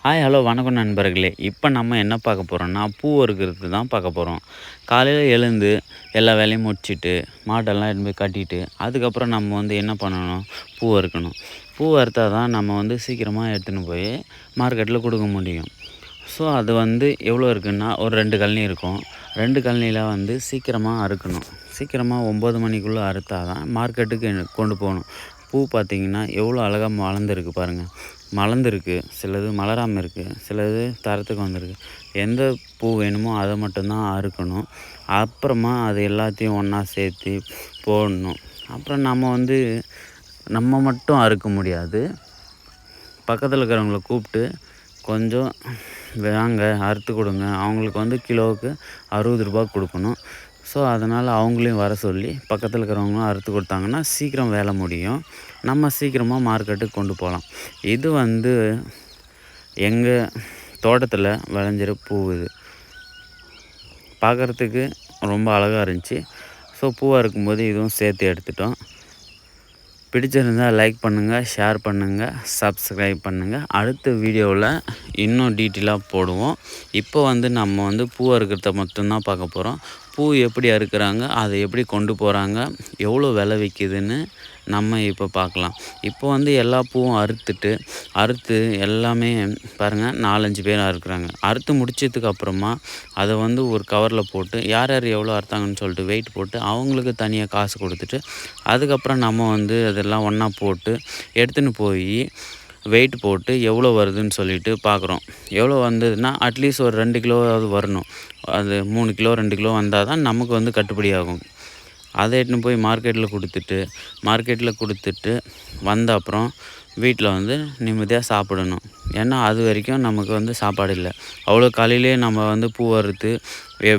Hi hello வணக்கம் நண்பர்களே. இப்போ நம்ம என்ன பார்க்க போகிறோம்னா, பூ அறுக்கிறது தான் பார்க்க போகிறோம். காலையில் எழுந்து எல்லா வேலையும் முடிச்சுட்டு மாட்டெல்லாம் எடுத்து போய் கட்டிட்டு அதுக்கப்புறம் நம்ம வந்து என்ன பண்ணணும், பூ அறுக்கணும். பூ அறுத்தா தான் நம்ம வந்து சீக்கிரமாக எடுத்துன்னு போய் மார்க்கெட்டில் கொடுக்க முடியும். ஸோ அது வந்து எவ்வளோ இருக்குன்னா, ஒரு 2 கழனி இருக்கும். 2 கழனியில் வந்து சீக்கிரமாக அறுக்கணும். சீக்கிரமாக 9 மணிக்குள்ளே அறுத்தா தான் மார்க்கெட்டுக்கு கொண்டு போகணும். பூ பார்த்திங்கன்னா எவ்வளோ அழகாக மலர்ந்துருக்கு பாருங்கள். மலர்ந்துருக்கு, சிலது மலராமல் இருக்குது, சிலது தரத்துக்கு வந்திருக்கு. எந்த பூ வேணுமோ அதை மட்டும்தான் அறுக்கணும். அப்புறமா அது எல்லாத்தையும் ஒன்றா சேர்த்து போடணும். அப்புறம் நம்ம மட்டும் அறுக்க முடியாது. பக்கத்தில் இருக்கிறவங்கள கூப்பிட்டு கொஞ்சம் வாங்க அறுத்து கொடுங்க. அவங்களுக்கு வந்து கிலோவுக்கு 60 ரூபா கொடுக்கணும். ஸோ அதனால் அவங்களையும் வர சொல்லி பக்கத்தில் இருக்கிறவங்களும் அறுத்து கொடுத்தாங்கன்னா சீக்கிரம் வேலை முடியும். நம்ம சீக்கிரமாக மார்க்கெட்டுக்கு கொண்டு போகலாம். இது வந்து எங்கள் தோட்டத்தில் விளைஞ்சிற பூ. இது பார்க்குறதுக்கு ரொம்ப அழகாக இருந்துச்சு. ஸோ பூவாக இருக்கும்போது இதுவும் சேர்த்து எடுத்துட்டோம். பிடிச்சிருந்தால் லைக் பண்ணுங்கள், ஷேர் பண்ணுங்கள், சப்ஸ்கிரைப் பண்ணுங்கள். அடுத்த வீடியோவில் இன்னும் டீட்டெயிலாக போடுவோம். இப்போ வந்து நம்ம வந்து பூ அறுக்கிறத மட்டும்தான் பார்க்க போகிறோம். பூ எப்படி அறுக்கிறாங்க, அதை எப்படி கொண்டு போகிறாங்க, எவ்வளோ விலை விற்கிதுன்னு நம்ம இப்போ பார்க்கலாம். இப்போ வந்து எல்லா பூவும் அறுத்து எல்லாமே பாருங்கள் 4-5 பேர் அறுக்குறாங்க. அறுத்து முடிச்சதுக்கு அப்புறமா அதை வந்து ஒரு கவரில் போட்டு யார் யார் எவ்வளோ அறுத்தாங்கன்னு சொல்லிட்டு வெயிட் போட்டு அவங்களுக்கு தனியாக காசு கொடுத்துட்டு அதுக்கப்புறம் நம்ம வந்து அதெல்லாம் ஒன்றா போட்டு எடுத்துன்னு போய் வெயிட் போட்டு எவ்வளோ வருதுன்னு சொல்லிட்டு பார்க்குறோம். எவ்வளோ வந்ததுன்னா அட்லீஸ்ட் ஒரு 2 கிலோவாவது வரணும். அது 3 கிலோ 2 கிலோ வந்தால் தான் நமக்கு வந்து கட்டுப்படி ஆகும். அதை எடுத்துன்னு போய் மார்க்கெட்டில் கொடுத்துட்டு வந்த அப்புறம் வீட்டில் வந்து நிம்மதியாக சாப்பிடணும். ஏன்னா அது வரைக்கும் நமக்கு வந்து சாப்பாடு இல்லை. அவ்வளோ காலையிலே நம்ம வந்து பூ அறுத்து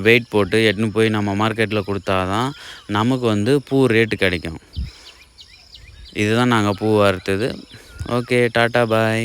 வெயிட் போட்டு எடுத்துன்னு போய் நம்ம மார்க்கெட்டில் கொடுத்தா தான் நமக்கு வந்து பூ ரேட்டு கிடைக்கும். இதுதான் நாங்கள் பூ அறுத்தது. ஓகே, டாட்டா பாய்.